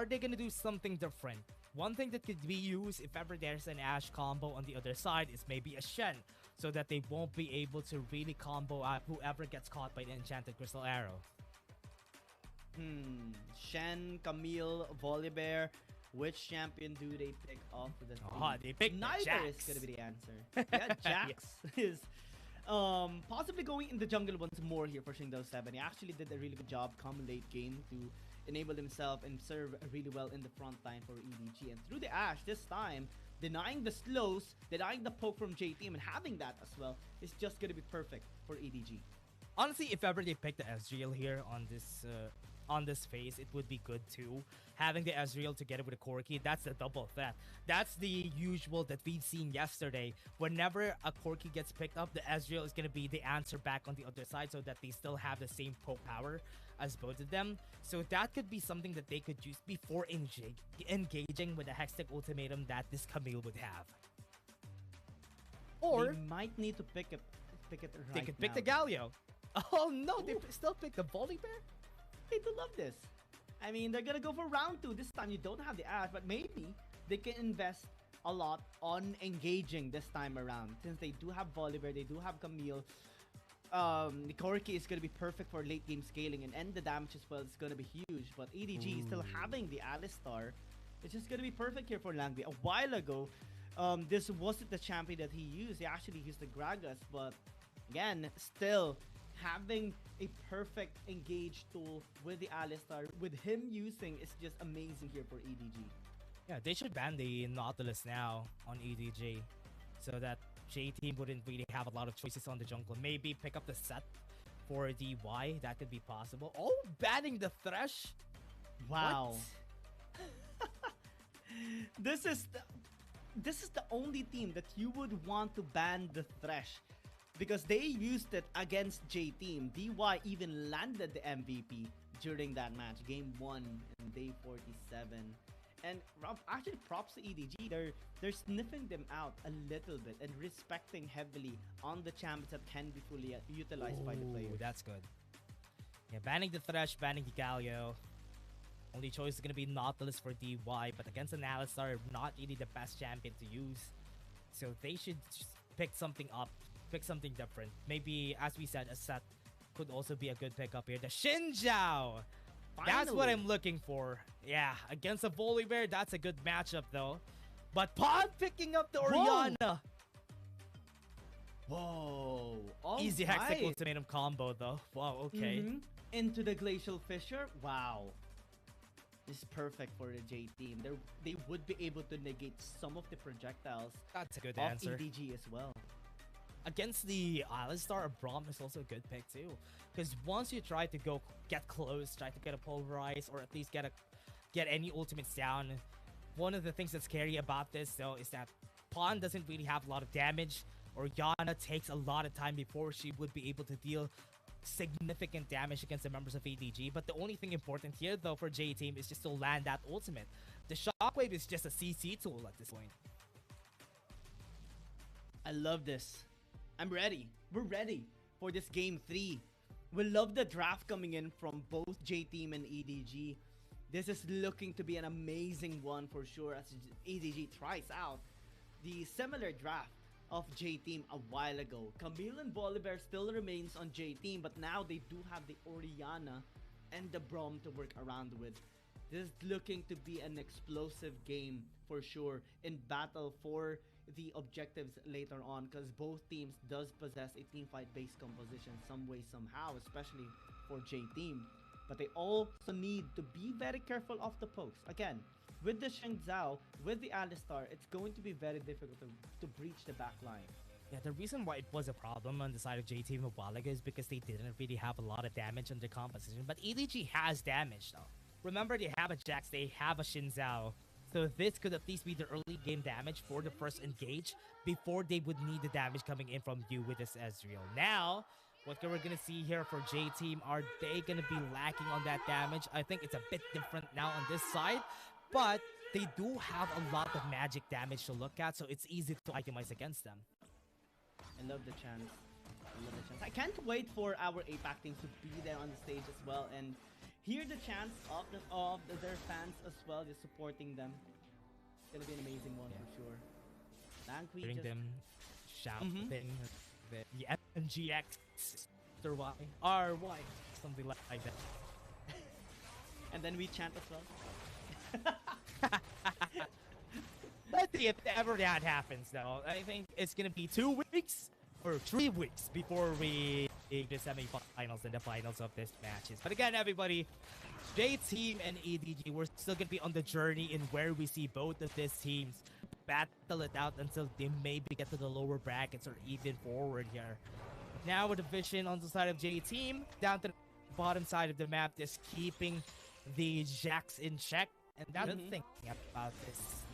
are they gonna do something different? One thing that could be used if ever there's an Ashe combo on the other side is maybe a Shen, so that they won't be able to really combo out whoever gets caught by the Enchanted Crystal Arrow. Shen, Camille, Volibear. Which champion do they pick off the team? They pick neither Jax. is gonna be the answer. Yeah, Jax is possibly going in the jungle once more here for Shingdao 7. He actually did a really good job come late game to enable himself and serve really well in the front line for EDG. And through the Ashe this time, denying the slows, denying the poke from JT, and having that as well is just gonna be perfect for EDG. Honestly, if ever they pick the Ezreal here on this phase, it would be good too. Having the Ezreal together with the Corki, that's the double threat. That's the usual that we've seen yesterday. Whenever a Corki gets picked up, the Ezreal is going to be the answer back on the other side so that they still have the same poke power as both of them. So that could be something that they could use before engaging with the Hextech ultimatum that this Camille would have. Or they might need to pick it right they could pick now. the Galio. Oh no, they still pick the Volibear? They do love this. I mean, they're gonna go for round 2. This time you don't have the Ashe, but maybe they can invest a lot on engaging this time around. Since they do have Volibear, they do have Camille. The Corki is gonna be perfect for late game scaling, and the damage as well is gonna be huge. But EDG still having the Alistar, it's just gonna be perfect here for Langby. A while ago, this wasn't the champion that he used. He actually used the Gragas, but again, still having a perfect engage tool with the Alistar, with him using, is just amazing here for EDG. Yeah, they should ban the Nautilus now on EDG so that J-Team wouldn't really have a lot of choices on the jungle. Maybe pick up the set for the Y, that could be possible. Oh, banning the Thresh? Wow. This is the only team that you would want to ban the Thresh, because they used it against J-Team. DY even landed the MVP during that match, game 1 and day 47. And actually, props to EDG. They're sniffing them out a little bit and respecting heavily on the champions that can be fully utilized by the players. That's good. Yeah, banning the Thresh, banning the Galio. Only choice is going to be Nautilus for DY, but against an Alistar, not really the best champion to use. So they should just pick something up, pick something different. Maybe, as we said, a set could also be a good pickup here. The Xinjiao! That's what I'm looking for. Yeah, against a Volibear, that's a good matchup though. But Pawn picking up the Orianna. Whoa. Easy Hextech ultimatum combo though. Wow, okay. Into the Glacial Fissure. Wow. This is perfect for the J team. They would be able to negate some of the projectiles. That's a good of answer. EDG as well. Against the Alistar, a Braum is also a good pick too. Because once you try to get close, try to get a Pulverize, or at least get any ultimates down, one of the things that's scary about this though is that Pawn doesn't really have a lot of damage. Orianna takes a lot of time before she would be able to deal significant damage against the members of EDG. But the only thing important here though for J-Team is just to land that ultimate. The Shockwave is just a CC tool at this point. I love this. I'm ready. We're ready for this game 3. We love the draft coming in from both J-Team and EDG. This is looking to be an amazing one for sure as EDG tries out the similar draft of J-Team a while ago. Camille and Volibear still remains on J-Team, but now they do have the Orianna and the Braum to work around with. This is looking to be an explosive game for sure in battle for the objectives later on, because both teams does possess a team fight based composition some way somehow, especially for J-Team. But they also need to be very careful of the pokes. Again, with the Shengzhou, with the Alistar, it's going to be very difficult to breach the back line. Yeah, the reason why it was a problem on the side of J-Team a while ago is because they didn't really have a lot of damage on their composition. But EDG has damage though. Remember, they have a Jax, they have a Xinjiao. So this could at least be the early game damage for the first engage before they would need the damage coming in from you with this Ezreal. Now, what we're going to see here for J-Team, are they going to be lacking on that damage? I think it's a bit different now on this side, but they do have a lot of magic damage to look at, so it's easy to itemize against them. I love the chance. I love the chance. I can't wait for our APAC teams to be there on the stage as well and hear the chants of their fans as well, just supporting them. It's gonna be an amazing one for sure. Langui Hearing just them shouting the MGX or RY, something like that. and then we chant as well. Let's see if ever that happens, though. I think it's gonna be 2 weeks or 3 weeks before we the semifinals and the finals of this matches. But again, everybody, J Team and EDG, we're still gonna be on the journey in where we see both of these teams battle it out until they maybe get to the lower brackets or even forward here. Now with the vision on the side of J Team, down to the bottom side of the map, just keeping the Jacks in check. And that's the thing about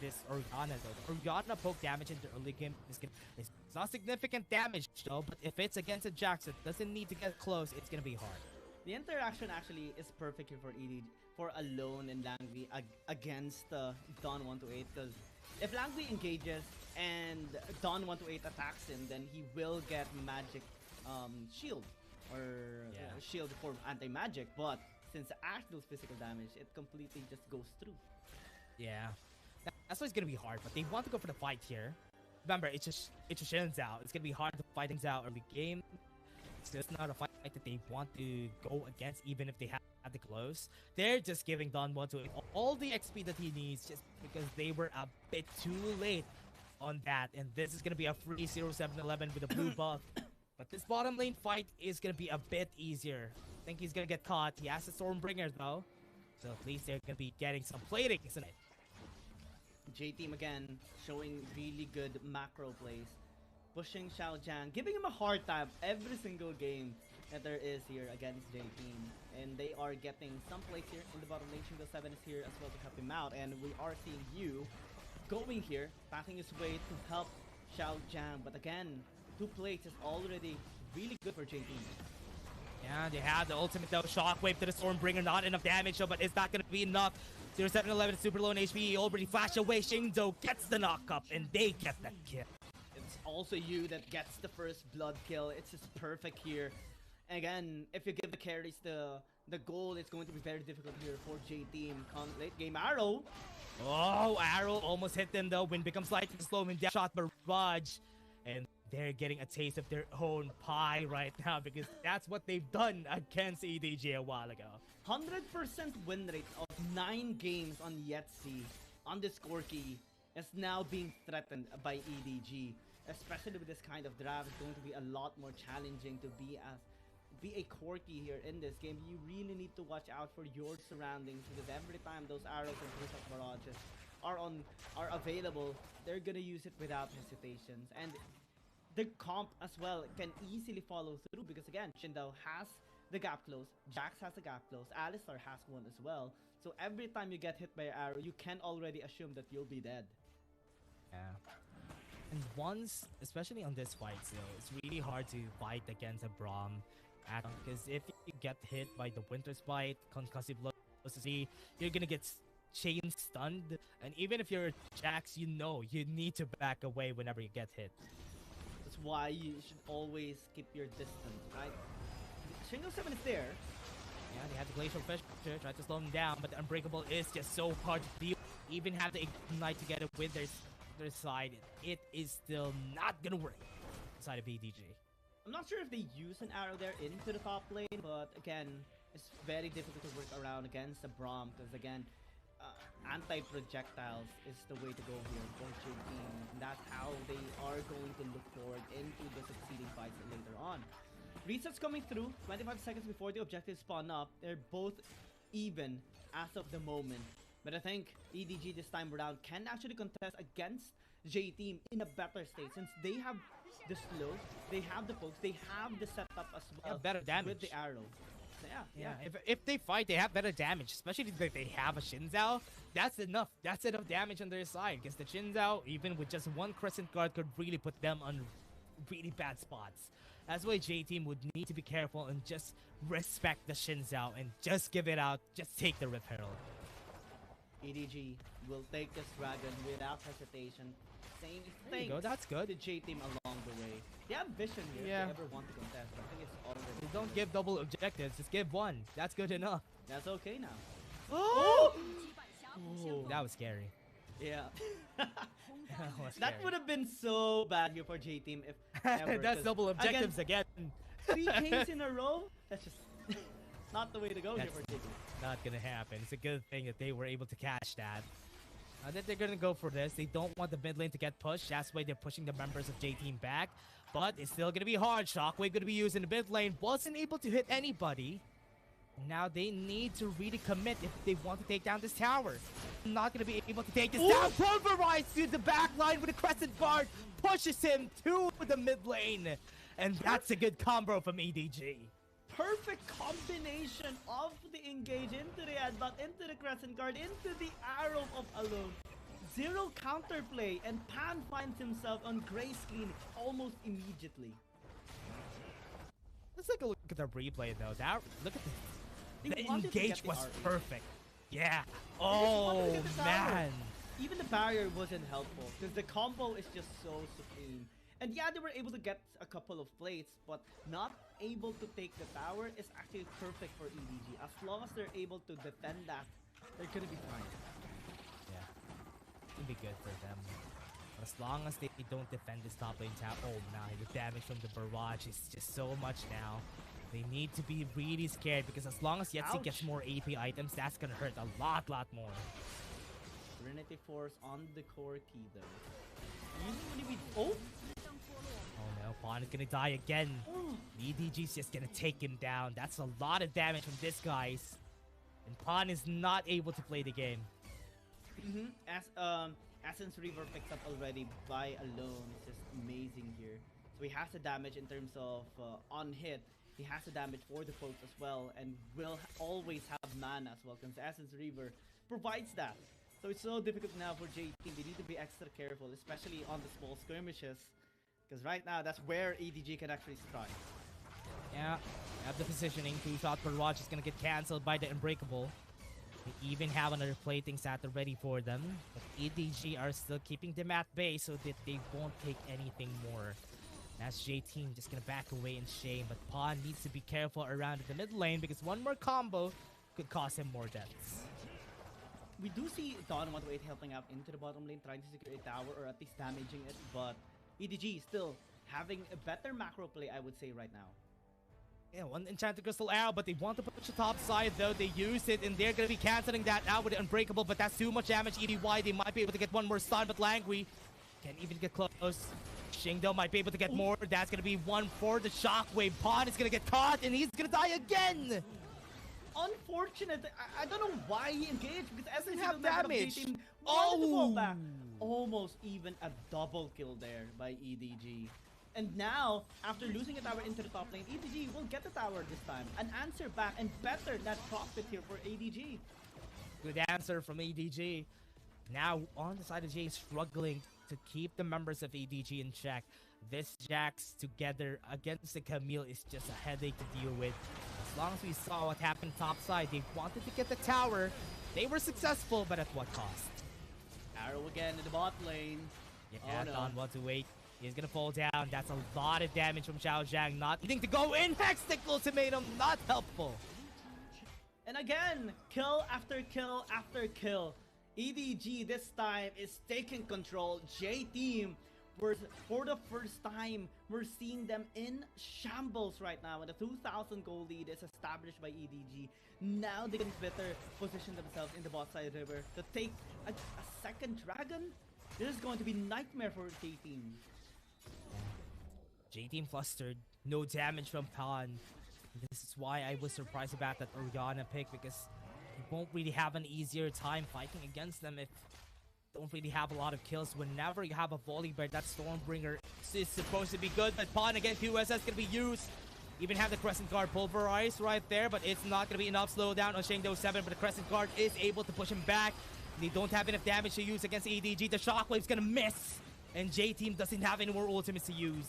this Organa though. Organa poke damage in the early game it's not significant damage though, but if it's against a Jax that doesn't need to get close, it's gonna be hard. The interaction actually is perfect here for EDG, for Alone and Langui against Don 128, because if Langui engages and Don 128 attacks him, then he will get magic shield or shield for anti-magic, but since actual physical damage, it completely just goes through. Yeah, that's why it's gonna be hard. But they want to go for the fight here. Remember, it's just Shin's out. It's gonna be hard to fight things out early game. It's just not a fight that they want to go against, even if they have the close. They're just giving Don 128 all the XP that he needs, just because they were a bit too late on that. And this is gonna be a free 0711 with a blue buff. But this bottom lane fight is gonna be a bit easier. I think he's gonna get caught. He has a Stormbringer though, so at least they're gonna be getting some plating, isn't it? J-Team again showing really good macro plays, pushing Xiaojiang, giving him a hard time every single game that there is here against J-Team. And they are getting some plays here in the bottom lane. Shingo 7 is here as well to help him out, and we are seeing Yu going here, passing his way to help Xiaojiang. But again, 2 plays is already really good for J-Team. Yeah, they have the ultimate though. Shockwave to the Stormbringer, not enough damage though, but it's not gonna be enough. 0711 super low in HP, already flash away. Shinzo gets the knock up, and they get that kill. It's also you that gets the first blood kill. It's just perfect here. And again, if you give the carries the goal, it's going to be very difficult here for J-Team. Late game Arrow. Oh, Arrow almost hit them though. Wind becomes light to slow him down. Shot Barrage. And they're getting a taste of their own pie right now, because that's what they've done against EDG a while ago. 100% win rate of 9 games on Yetzi on this Corki is now being threatened by EDG. Especially with this kind of draft, it's going to be a lot more challenging to be a Corki here in this game. You really need to watch out for your surroundings, because every time those arrows and Bruiser barrages are available, they're gonna use it without hesitations. And the comp as well can easily follow through, because again, Shindao has the gap close, Jax has the gap close, Alistar has one as well. So every time you get hit by an arrow, you can already assume that you'll be dead. Yeah. And once, especially on this fight, it's really hard to fight against a Braum, because if you get hit by the Winter's Bite, concussive blow, you're gonna get chain stunned, and even if you're Jax, you know you need to back away whenever you get hit. That's why you should always keep your distance, right? Shingo 7 is there. Yeah, they have the Glacial Fissure, try to slow him down, but the Unbreakable is just so hard to deal. Even have the Ignite together with their side, it is still not gonna work inside of EDG. I'm not sure if they use an arrow there into the top lane, but again, it's very difficult to work around against the Braum, because again, anti-projectiles is the way to go here for J-Team. That's how they are going to look forward into the succeeding fights later on. Resets coming through 25 seconds before the objectives spawn up. They're both even as of the moment. But I think EDG this time around can actually contest against J-Team in a better state, since they have the slow, they have the pokes, they have the setup as well. Yeah, better damage with the arrow. So yeah. If they fight, they have better damage, especially if they have a Shinzao. That's enough. That's enough damage on their side, because the Shinzao, even with just one Crescent Guard, could really put them on really bad spots. That's why J-Team would need to be careful and just respect the Shinzao and just give it out. Just take the Rip Herald. EDG will take this dragon without hesitation. Saying There you go, that's good. the J team along the way. They have vision here Yeah. if they ever want to contest, but I think it's already. You don't give double objectives, just give one. That's good enough. That's okay now. Oh! Oh. That was scary. Yeah. That was That scary. would have been so bad here for J team if ever. That's 'cause double objectives again. 3 Kings in a row? That's just not the way to go here That's for J team. not gonna happen. It's a good thing that they were able to catch that. I think they're gonna go for this. They don't want the mid lane to get pushed. That's why they're pushing the members of J Team back. But it's still gonna be hard. Shockwave gonna be used in the mid lane. Wasn't able to hit anybody. Now they need to really commit if they want to take down this tower. Not gonna be able to take this down. Pulverize to the back line with a crescent guard. Pushes him to the mid lane. And that's a good combo from EDG. Perfect combination of the engage into the headbutt, into the crescent guard, into the arrow of alone. Zero counterplay, and Pan finds himself on gray screen almost immediately. Let's take a look at the replay though. That look at They the wanted to engage get the was RE. perfect. Yeah. They just wanted to Oh get the tower. man. Even the barrier wasn't helpful because the combo is just so supreme. And yeah, they were able to get a couple of plates, but not able to take the tower is actually perfect for EDG. As long as they're able to defend that, they're gonna be fine. Yeah. It'll be good for them. But as long as they don't defend this top lane tower. Oh my, the damage from the barrage is just so much now. They need to be really scared because as long as Yetzi gets Ouch. more AP items, that's gonna hurt a lot more. Trinity Force on the core key though. Usually we oh Oh no, Pawn is gonna die again. EDG's just gonna take him down. That's a lot of damage from this guys. And Pawn is not able to play the game. Essence Reaver picked up already by alone. It's just amazing here. So he has the damage in terms of on hit. He has the damage for the folks as well, and will always have mana as well, because Essence Reaver provides that. So it's so difficult now for J Team. They need to be extra careful, especially on the small skirmishes, because right now that's where EDG can actually strike. Yeah, have the positioning. Two-shot barrage is gonna get cancelled by the Unbreakable. They even have another plating sat ready for them, but EDG are still keeping them at bay so that they won't take anything more. That's J Team just gonna back away in shame, but Pawn needs to be careful around the mid lane because one more combo could cost him more deaths. We do see Dawn 128 helping out into the bottom lane, trying to secure a tower or at least damaging it, but EDG still having a better macro play, I would say, right now. Yeah, one Enchanted Crystal Arrow, but they want to push the top side though. They used it and they're gonna be canceling that out with the Unbreakable, but that's too much damage. EDY, they might be able to get one more stun, but Langui can't even get close. Shingdo might be able to get more. That's gonna be one for the Shockwave. Pawn is gonna get caught and he's gonna die again. Unfortunate. I don't know why he engaged because Essence have didn't have enough damage. team wanted to fall Oh. back. Almost even a double kill there by EDG. And now, after losing a tower into the top lane, EDG will get the tower this time. An answer back and better net profit here for ADG. Good answer from EDG. Now on the side of Jay, struggling to keep the members of EDG in check. This Jax together against the Camille is just a headache to deal with. As long as we saw what happened topside, they wanted to get the tower. They were successful, but at what cost? Arrow again in the bot lane. Yeah, Oh, no. Don wants to wait. He's gonna fall down. That's a lot of damage from Xiao Zhang. Not needing to go in. Hextech ultimatum, not helpful. And again, kill after kill after kill. EDG this time is taking control. J-Team, for the first time, we're seeing them in shambles right now. And the 2,000 goal lead is established by EDG. Now they can better position themselves in the bot side river to take a second dragon. This is going to be nightmare for J-Team. J-Team flustered. No damage from Pawn. This is why I was surprised about that Orianna pick, because you won't really have an easier time fighting against them if you don't really have a lot of kills. Whenever you have a Volibear, that Stormbringer is supposed to be good, but Pawn again, QSS gonna be used. Even have the Crescent Guard pulverized right there, but it's not gonna be enough slowdown on Shingdo 7, but the Crescent Guard is able to push him back. They don't have enough damage to use against EDG. The Shockwave's gonna miss, and J-Team doesn't have any more ultimates to use.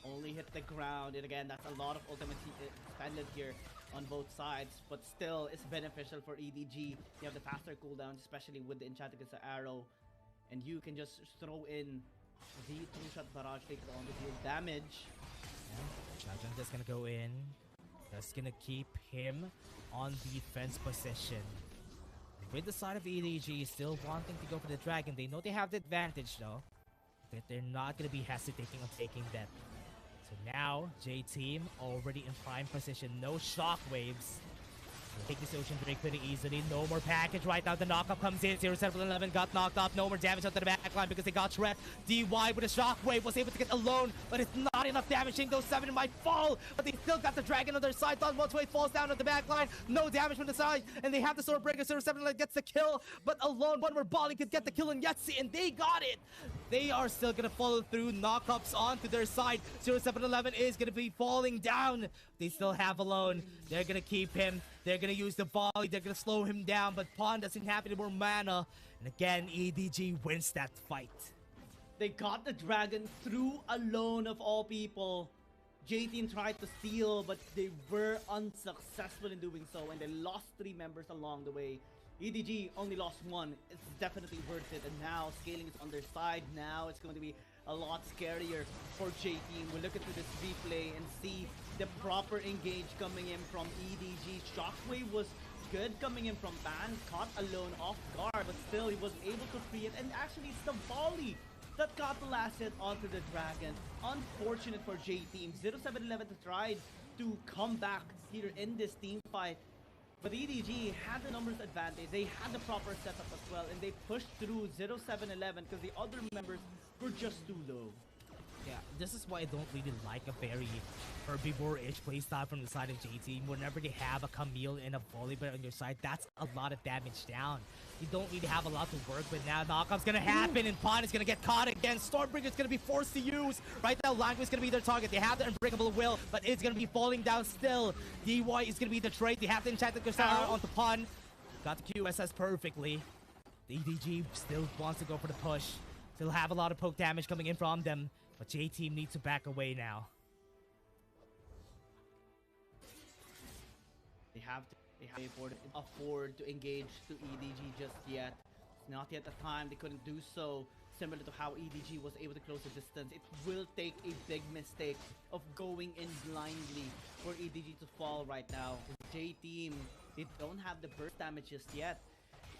Only hit the ground, and again, that's a lot of ultimates expended here on both sides, but still, it's beneficial for EDG. You have the faster cooldown, especially with the Enchanted Crystal Arrow. and you can just throw in the two-shot barrage later on to deal damage. Xiaozhen just gonna go in. Just gonna keep him on defense position. With the side of EDG still wanting to go for the dragon, they know they have the advantage though, but they're not gonna be hesitating on taking that. So now J-Team already in prime position, no shockwaves. Take this Ocean Drake pretty easily. No more package right now. The knockup comes in. 0711 got knocked up. No more damage onto the backline because they got trapped. DY with a shockwave was able to get alone, but it's not enough damage. Those 7 might fall, but they still got the dragon on their side. Don once way falls down on the backline. No damage from the side, and they have the Swordbreaker. 0711 gets the kill, but alone one more Bali could get the kill on Yetzi, and they got it. They are still gonna follow through. Knockups onto their side. 0711 is gonna be falling down. They still have alone. They're gonna keep him. They're gonna use the volley. They're gonna slow him down, but Pawn doesn't have any more mana. And again, EDG wins that fight. They got the dragon through alone of all people. J-Team tried to steal, but they were unsuccessful in doing so, and they lost 3 members along the way. EDG only lost 1. It's definitely worth it, and now scaling is on their side. Now it's going to be a lot scarier for J-Team. We'll look into this replay and see the proper engage coming in from EDG. Shockwave was good coming in from Ban, caught alone off guard, but still he was able to free it, and actually it's the volley that got the last hit onto the dragon. Unfortunate for J-Team. 0711 tried to come back here in this team fight, but EDG had the numbers advantage. They had the proper setup as well, and they pushed through 0711 because the other members were just too low. Yeah, this is why I don't really like a very herbivore-ish playstyle from the side of J-Team. Whenever they have a Camille and a Volibear on your side, that's a lot of damage down. You don't really have a lot to work with now. Knockup's gonna happen, and Pawn is gonna get caught again. Stormbreaker's gonna be forced to use. Right now, Language is gonna be their target. They have the Unbreakable Will, but it's gonna be falling down still. DY is gonna be the trade. They have the Enchanted Crystal onto Pawn. Got the QSS perfectly. The EDG still wants to go for the push. Still have a lot of poke damage coming in from them. But J-Team needs to back away now. They have to afford to engage to EDG just yet. It's not yet the time. They couldn't do so. Similar to how EDG was able to close the distance. It will take a big mistake of going in blindly for EDG to fall right now. J-Team, they don't have the burst damage just yet.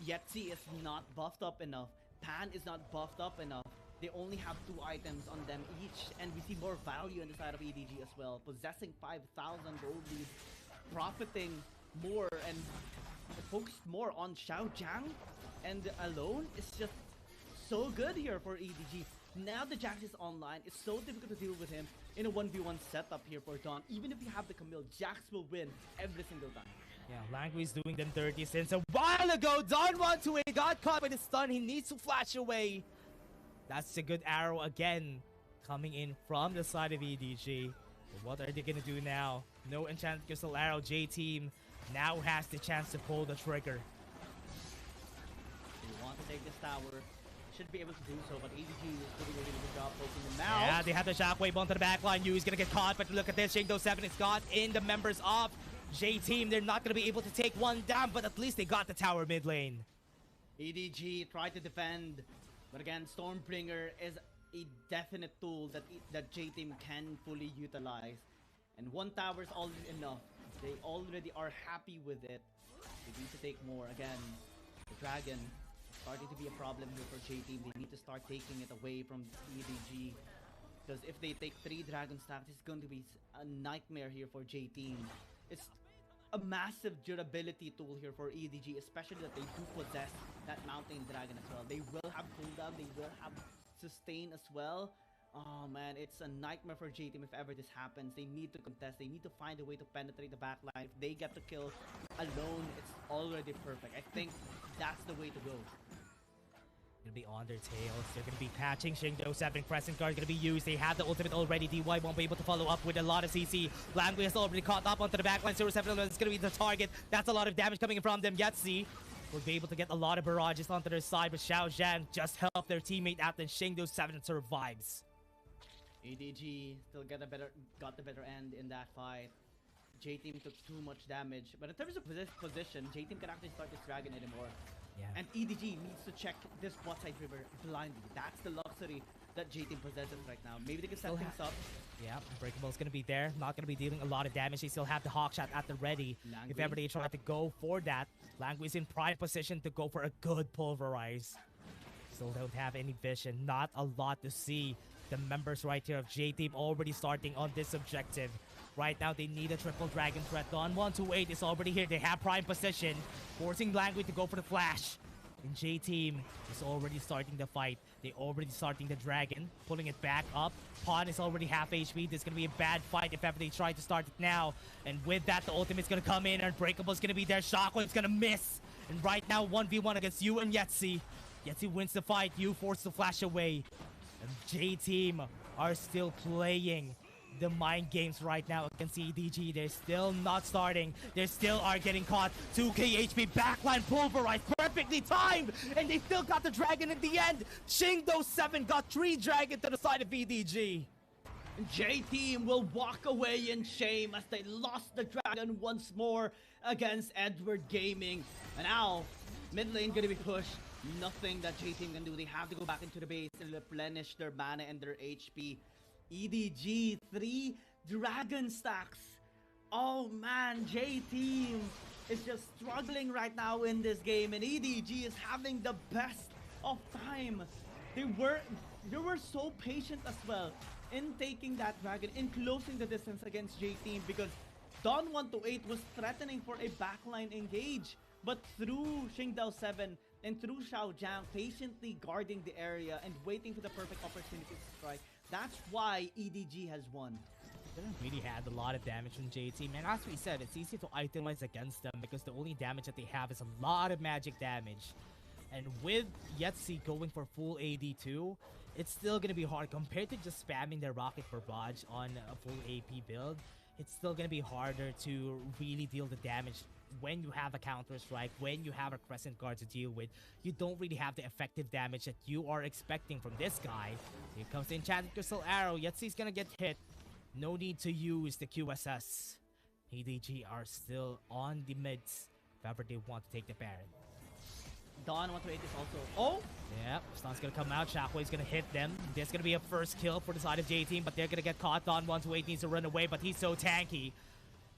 Yetzi is not buffed up enough. Pan is not buffed up enough. They only have 2 items on them each, and we see more value on the side of EDG as well. Possessing 5,000 gold leads, profiting more and focused more on Xiaojiang, and alone is just so good here for EDG. Now the Jax is online, it's so difficult to deal with him in a 1v1 setup here for Dawn. Even if you have the Camille, Jax will win every single time. Yeah, Language is doing them dirty since a while ago. Dawn 1-2, he got caught with his stun. He needs to flash away. That's a good arrow again coming in from the side of EDG. But what are they gonna do now? No Enchanted Crystal Arrow. J-Team now has the chance to pull the trigger. They want to take this tower. Should be able to do so, but EDG is doing a really good job poking them out. Yeah, they have the shockwave onto the backline. Yu is gonna get caught, but look at this. Shingdo 7 is got in the members of J-Team. They're not gonna be able to take one down, but at least they got the tower mid lane. EDG tried to defend, but again, Stormbringer is a definite tool that J-Team can fully utilize. And 1 tower is already enough. They already are happy with it. They need to take more. Again, the dragon is starting to be a problem here for J-Team. They need to start taking it away from EDG. Because if they take 3 dragon stacks, it's going to be a nightmare here for J-Team. It's a massive durability tool here for EDG, especially that they do possess that Mountain Dragon as well. They will have cooldown, they will have sustain as well. Oh man, it's a nightmare for J-Team if ever this happens. They need to contest, they need to find a way to penetrate the backline. If they get the kill alone, it's already perfect. I think that's the way to go. Gonna be on their tails. They're gonna be patching. Shingdo 7 Crescent Guard gonna be used. They have the ultimate already. DY won't be able to follow up with a lot of CC. Language has already caught up onto the backline. 07 is gonna be the target. That's a lot of damage coming in from them. Yetzi will be able to get a lot of barrages onto their side, but Xiaojiang just helped their teammate out, and Shingdo 7 survives. EDG still got the better end in that fight. J-Team took too much damage. But in terms of position, J-Team can actually start this dragon anymore. Yeah. And EDG needs to check this bot side river blindly. That's the luxury that J-Team possesses right now. Maybe they can set things up. Yeah, Unbreakable's gonna be there. Not gonna be dealing a lot of damage. They still have the hawk shot at the ready. Language. If ever they try to go for that, Language is in prime position to go for a good pulverize. Still don't have any vision. Not a lot to see. The members right here of J-Team already starting on this objective. Right now, they need a triple dragon threat. Dawn 128 is already here. They have prime position, forcing Language to go for the flash. And J-Team is already starting the fight. They already starting the dragon, pulling it back up. Pawn is already half HP. This is going to be a bad fight if ever they try to start it now. And with that, the ultimate's going to come in. Unbreakable is going to be there. Shockwave's going to miss. And right now, 1v1 against you and Yetzi. Yetzi wins the fight. You force the flash away. And J-Team are still playing the mind games right now against EDG. They're still not starting. They still are getting caught. 2k HP backline pulverized, perfectly timed, and they still got the dragon in the end. Shingdo 7 got 3 dragon to the side of EDG. J-Team will walk away in shame as they lost the dragon once more against Edward Gaming. And now, mid lane gonna be pushed. Nothing that J-Team can do. They have to go back into the base and replenish their mana and their HP. EDG, 3 dragon stacks. Oh man, J-Team is just struggling right now in this game, and EDG is having the best of time. They were so patient as well in taking that dragon, in closing the distance against J-Team, because Dawn 128 was threatening for a backline engage. But through Shingdao 7 and through Xiaojiang patiently guarding the area and waiting for the perfect opportunity to strike, that's why EDG has won. They didn't really had a lot of damage from J-Team, and as we said, it's easy to itemize against them because the only damage that they have is a lot of magic damage. And with Yetzi going for full AD2, it's still gonna be hard compared to just spamming their rocket barrage on a full AP build. It's still gonna be harder to really deal the damage when you have a counter strike, when you have a crescent guard to deal with. You don't really have the effective damage that you are expecting from this guy. Here comes the enchanted crystal arrow. Yetzi's gonna get hit. No need to use the QSS. EDG are still on the mids if ever they want to take the Baron. Dawn 128 is also... Oh! Yep, stun's gonna come out. Shockwave's gonna hit them. There's gonna be a first kill for the side of J-Team, but they're gonna get caught. Dawn 128 needs to run away, but he's so tanky.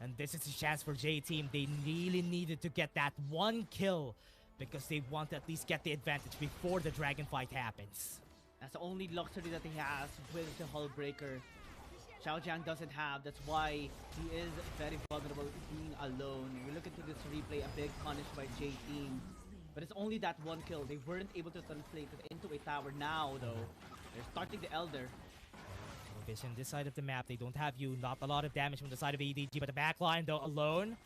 And this is a chance for J-Team. They really needed to get that one kill because they want to at least get the advantage before the dragon fight happens. That's the only luxury that he has with the Hull Breaker. Xiaojiang doesn't have. That's why he is very vulnerable being alone. We look into this replay, a big punish by J-Team. But it's only that one kill. They weren't able to translate it into a tower. Now, though, they're starting the Elder. Vision this side of the map, they don't have you. Not a lot of damage from the side of EDG, but the backline though alone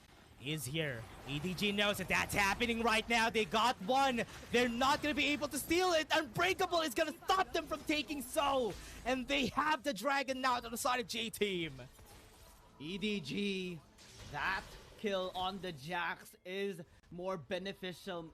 is here. EDG knows that that's happening right now. They got one. They're not going to be able to steal it. Unbreakable is going to stop them from taking so. And they have the dragon now to the side of J-Team. EDG, that kill on the Jax is more beneficial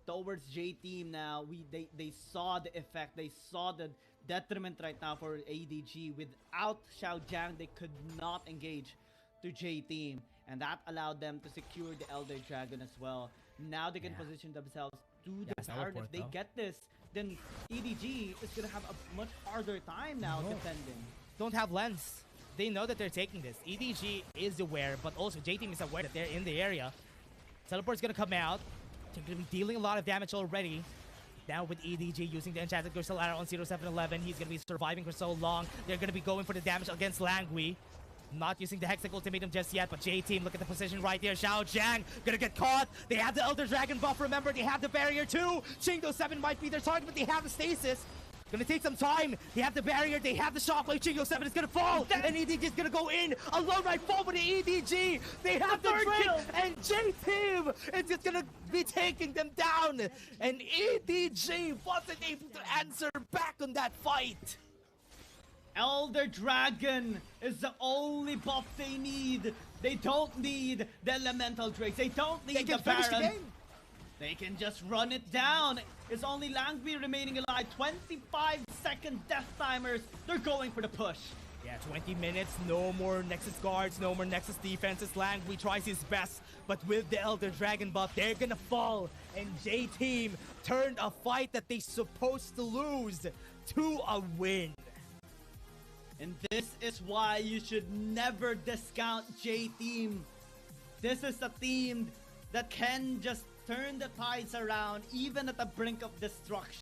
towards J-Team now. They saw the effect. They saw the detriment right now for EDG. Without Xiaojiang, they could not engage to J-Team, and that allowed them to secure the Elder Dragon as well. Now they can position themselves to the Baron. If they get this, then EDG is gonna have a much harder time now defending. Don't have lens. They know that they're taking this. EDG is aware, but also J-Team is aware that they're in the area. Teleport's gonna come out. They're gonna be dealing a lot of damage already. Now with EDG using the enchanted crystal arrow on 0711, he's gonna be surviving for so long. They're gonna be going for the damage against Langui. Not using the Hextech ultimatum just yet, but J-Team, look at the position right here. Xiaojiang gonna get caught. They have the Elder Dragon buff. Remember, they have the barrier too. Shingdo 7 might be their target, but they have the stasis. Gonna take some time. They have the barrier. They have the shockwave. Shingdo 7 is gonna fall. And EDG is gonna go in. Alone right forward to EDG. They have the trick. And J-Team is just gonna be taking them down. And EDG wasn't able to answer back on that fight. Elder Dragon is the only buff they need. They don't need the Elemental Drakes. They don't need the Baron. They can just run it down. It's only Langby remaining alive. 25-second death timers. They're going for the push. Yeah, 20 minutes, no more Nexus guards, no more Nexus defenses. Langui tries his best, but with the Elder Dragon buff, they're gonna fall. And J-Team turned a fight that they supposed to lose to a win. And this is why you should never discount J-Team. This is a team that can just turn the tides around even at the brink of destruction.